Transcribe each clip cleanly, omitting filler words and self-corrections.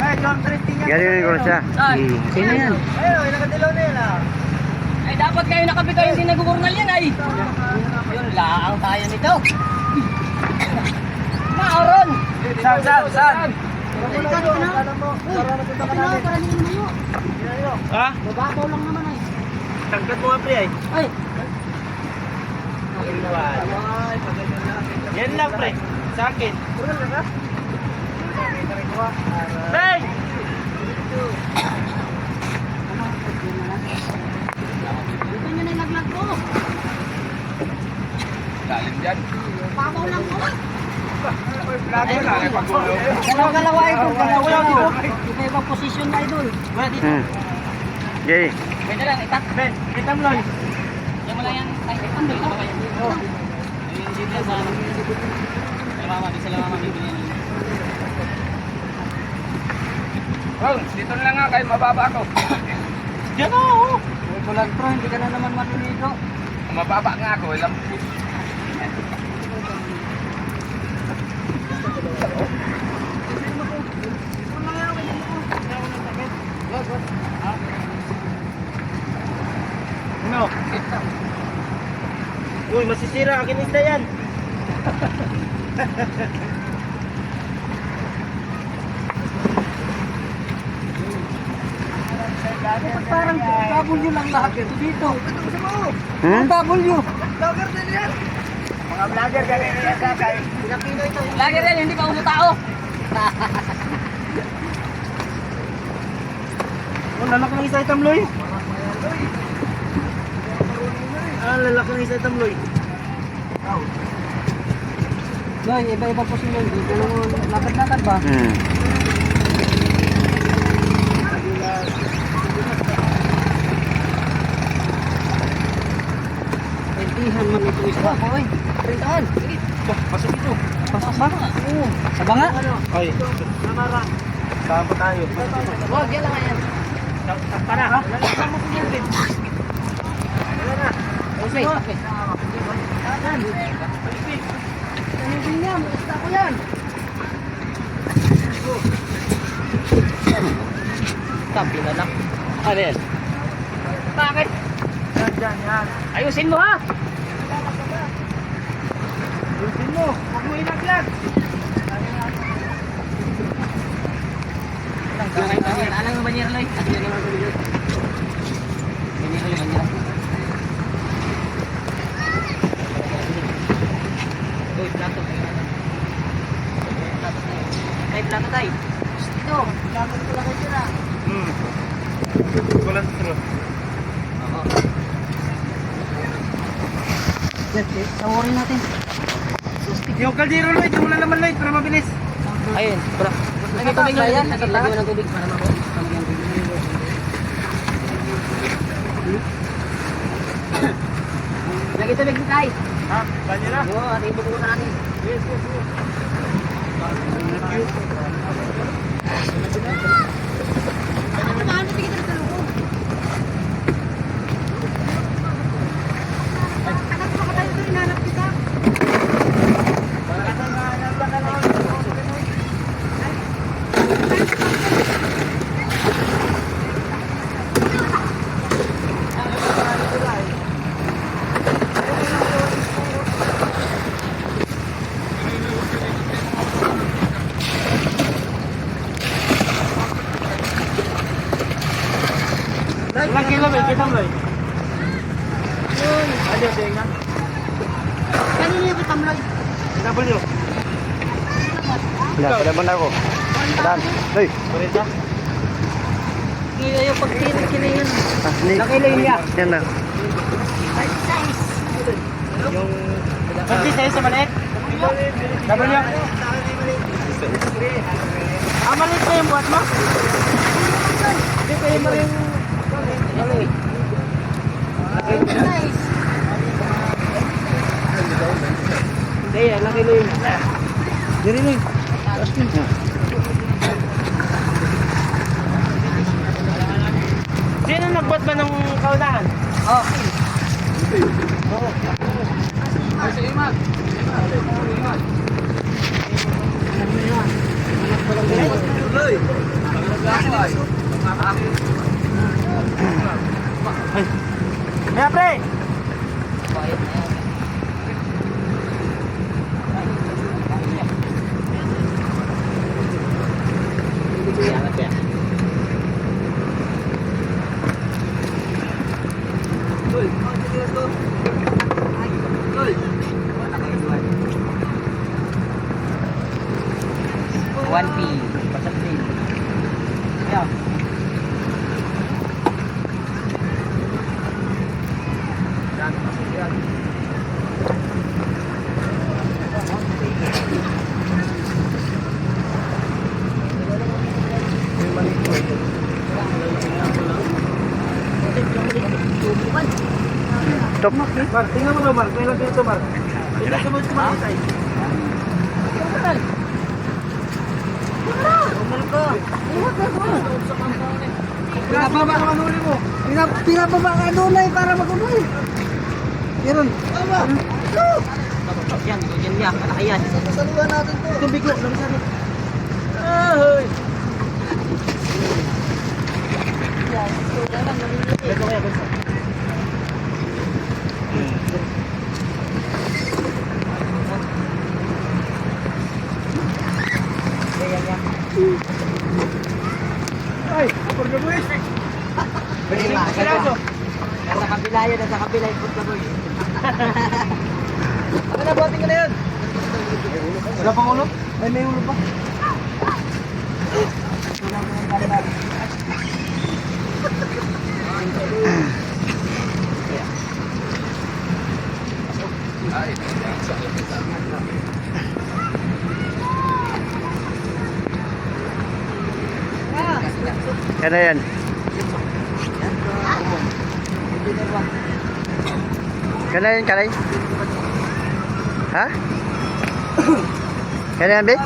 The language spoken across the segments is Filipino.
Ay, John Tristing yan. Galing ko siya. Sino yan? Ayun, nakadilaw na yan ah. Ay, dapat kayo nakabitaw hindi nagugurnal yan ay. Ayun, laang tayo nito. Maaron! Saan? Ha? Mababaw lang naman ay. Tangkat mo nga pre ay. Ay! Yan lang pre. Sa akin. Hey! Dito nyo na ilaglag ko. Galing dyan. Babaw lang ko. Dalawa idol. Iba-ibang posisyon na idol. Wala dito. Okay. Pwede lang, itat. Ben, kita mo lang. Yan mo lang yan. Ay, tambay na ba kayo? Oo. Hindi yan sa alam. Sila mama, bibili yan. Oh, dito na lang nga kahit mababa ako. Diyan ako. Huwag mo lang bro, hindi ka na naman maliligo. Mababa nga ako. Ilang Ano? Uy, masisira akin isda yan. Parang W lang lahat ito dito. Hmm? W. Vlogger din yan. Mga vlogger ganyan yan kakay. Pinapino ito. Lagi rin, hindi pa umutao. Oh, lalaki ng isa itamloy. Ah, lalaki ng isa itamloy. Noy, iba-iba posisyon. Dito lang lakad-lakad ba? Pwentihan man ito isa. Hoy, pwentahan. Sige. Pasok ito. Pasok ba? Oo. Sa banga? Ay, namara. Saan pa tayo? Wag, yan lang yan. Para ha? Lalaki mo kung yan. Wala na. Okay, okay. Ano din yan? Basta ko yan. Tapi na lang. Ano yan? Bakit? Yan. Ayusin mo ha! Ayusin mo. Huwag mo inaglag. Alang ng banyera lang. Banyera yung banyera. Uy, plato. Ay, plato tayo. Ito, plato ko lang kayo na. Kulang sa Oo. Sawarin natin. Yung kaldero Lloyd, yung wala naman Lloyd para mabilis. Ayun, bro. May tubig na yan. Lagyan mo ng tubig para mabilis. Lagi tubig na tayo. Ha? Kanya na? Oo, at ibubuo na natin. Yes. Ilang kilo ba? Kita mo Lloyd? Ano yung tinga? Kanina yung katamloy. W. Wala ba na ako? Wala. Hey. Kurita? Kaya yung pagkinig-kiningan. Nakilay niya. Yan na. Yung... Pagki sa'yo sa maliit? W. Ah, maliit na yung buhat mo? Hindi kayo mo rin... Hindi, laki na yun. Diri na yun. Sino nagbuhat ba ng kaunahan? Oh. Oo. Ay, si Imag. Ano yun? Kaya pre! One P. Pasap din. Yeah. Stop. Mar, tingnan mo na, Mar. May lang dito, Mar. Tingnan mo ito, Mar. Pinababa ka manuli mo. Pinababa ka doon para mag-unoy. Yan. Yan, yan niya. Malaki yan. Saluhan natin to. Itong bigo, labasan mo. Ay, apor na buwis. Nasa kabila yun, nasa kabila yung food na boy. Ano na, boting ko na yun. Wala pang ulo? Ay, may ulo pa. Ano yan? Kanay yan, kanay? Ha? Kanay yan, Bek?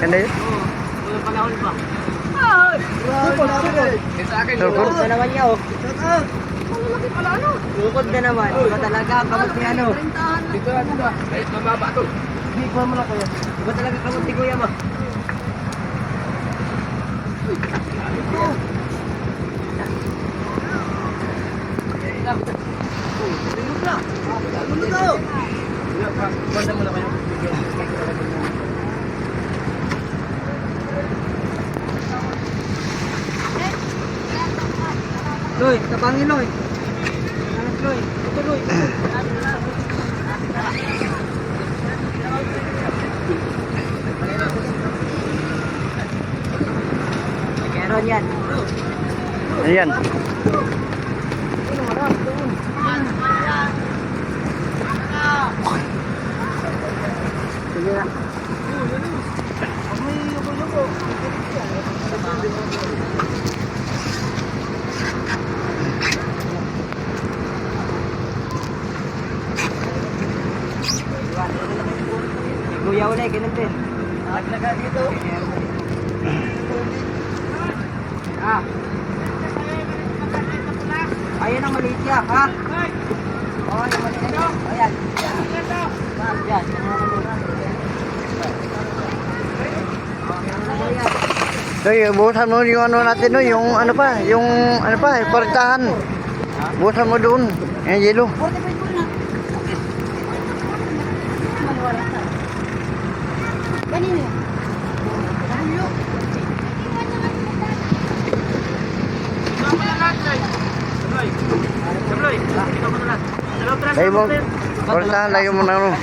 Kanay yun? Walang panahon pa. Sa akin, Tukod? Tukod na naman niya oh. Tukod na naman. Iba talaga kamot ni ano. dito na, dito. Ay, mababa to. Iba talaga kamot ni Kuya mo. Banda mo na kayo. Loy, tabangin Loy. Loy, ito Loy. Meron yan. Ano yan? Sige na. Kuya ulit, ganun din. Naglaga dito. Ah. Ayun ang maliit niya, ha? Oh, yung maliit niya. Ayan. Yan. Hoy, buhusan mo yung ano natin, no? Yung ano pa, yung ano pa, paritahan. Buhusan mo doon. Yung yelo. Kanino? Layo mo, paritahan, layo mo na, ano.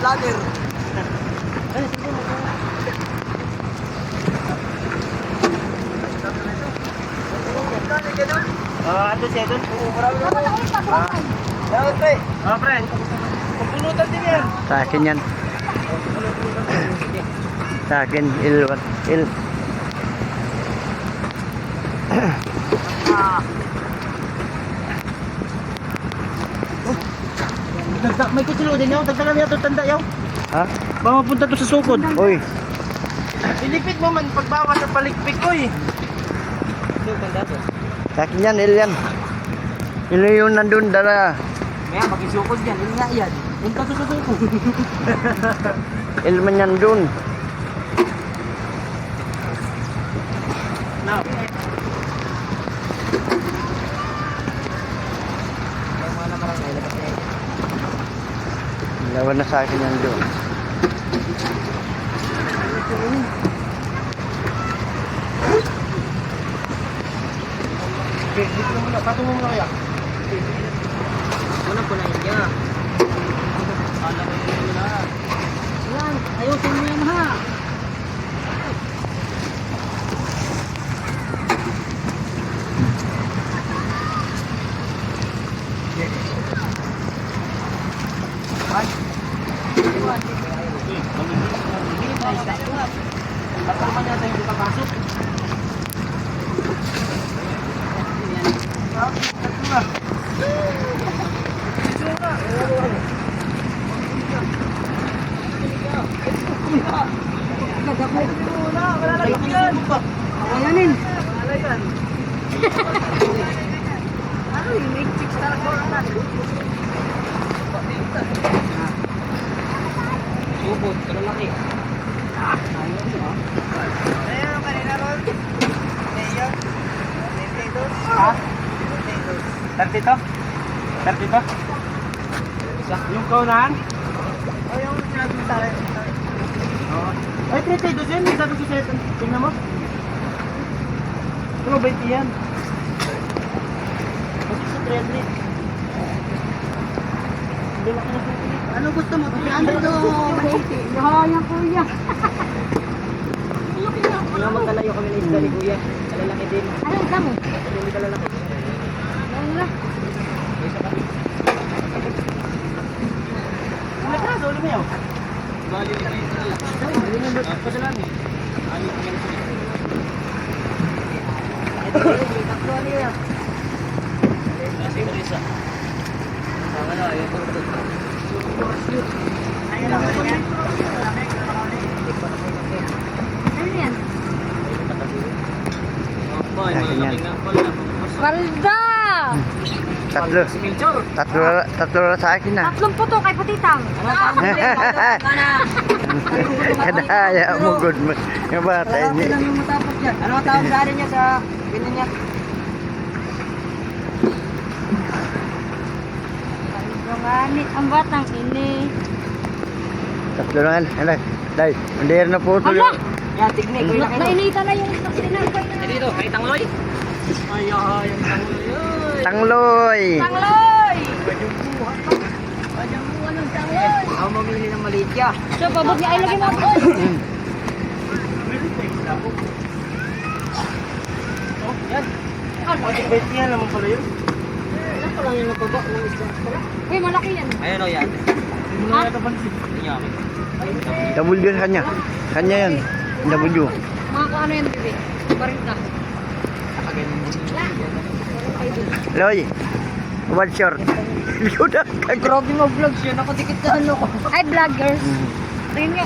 Vlogger. Ato siya doon. Dapat pre. Pre. Pupulutan din yan. Sa akin yan. Sa akin, il. May kutsilo din yun. Tagtagan niya ito tanda yun. Ha? Baka mapunta to sa sukod. Uy, Ilipit mo man pagbawas sa palikpik ko eh. sa akin yan, Elian. Ilo yung nandun, dala. Kaya makisukod yan, yun nga yan. Punta to sa sukod. Ilman yan dun. Now. Lawan na sa akin yan dun. Okay, dito na muna. Patungo muna kaya. Wala po na niya. Alam ko yun na. Yan, ayusin mo yan ha. Kasama niya tayo hindi papasok. Awayanin. Sukod, kalalaki. Ha? 32? 32? Isa. Yung kaunahan? O yung sinabi mo tayo. Ay, 32 yan. May sabi ko sa'yo. Tingnan mo. Ano, 20 yan. Kasi sa 300. Hindi laki na sa Ano gusto mo? 300 o 180? Yan kuya. Kaya magkalayo kami na isda ni Kuya. Kalalaki din. Ano ka mo? Hindi kalalaki. Wala. Wala ka, sa ulo mo yaw. Bali na kayo sa lalaki. Hindi na doon. Pasalan eh. Ayun ko yan sa ito. Tatlo ano yan? Kasi ito isa. Tama na, ayun ko. Ano yan? Boy, Akin yan. malaking nga pala. Palda! Tatlo na sa akin na. Tatlong puto kay Patitang. Kadaya mo, good mo. Yung bata, Kalahati hindi. lang yung matapos yan. Ano ang tawag sa akin niya sa ganyan niya? Yung ang batang ini. Tatlo na yan. Ano? Dahil, hindi na po ito. Hala! Yan, tignan ko yung laki no. Nainita na yung sinangkay na. Dito, kay Tangloy. Ay, yung Tangloy. Tangloy! Tangloy! Ako mamili ng maliit ya. So, pabot niya ay lagi mo. Hmm. Oh, yan. Pwede 20 yan naman pala yun. Ilan pa lang yung nababa ng isda? Uy, malaki yan. Ayun o yan. Hindi mo na yata pansin. Yan. W sa kanya. Kanya yan. W. Mga kung ano yan, bebe. Barinda. Loy. One short. Yuda. Grabe mo vlogs yun. Nakadikit sa ano ko. Ay, vloggers. Tingin nyo.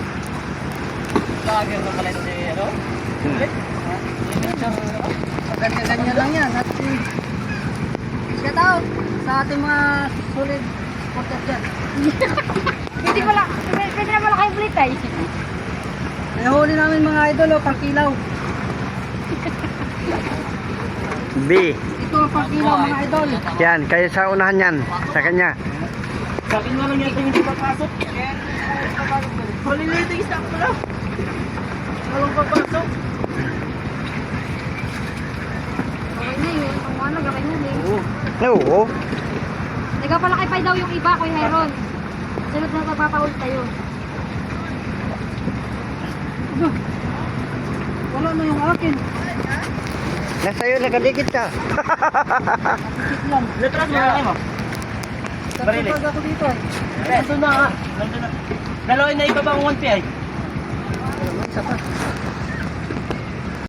Lagyan na pala si ano? Ganyan lang yan. At shout out sa ating mga solid supporters dyan. Pwede na pala kayo ulit ay. Nahuli namin mga idol o pangkilaw. B. Ito ang pangkilaw mga idol. Yan. Kaya sa unahan yan. Sa kanya. Sabi nga lang yata hindi papasok. Maliliit yung isang pala. Walang papasok. Okay na yun. Ang ano, gawin yun eh. Oo. Nagpapalaki pa daw yung iba, Kuya Heron. Sunod na magpapahul tayo. Wala na yung akin. Nasa iyo, nakadikit ka. Dikit lang. Letras mo lang mo. Barili. Tatapag ako dito eh. Nandun na nga. Nandun na. Dalawin na ibaba ang 1P ay. Isa pa.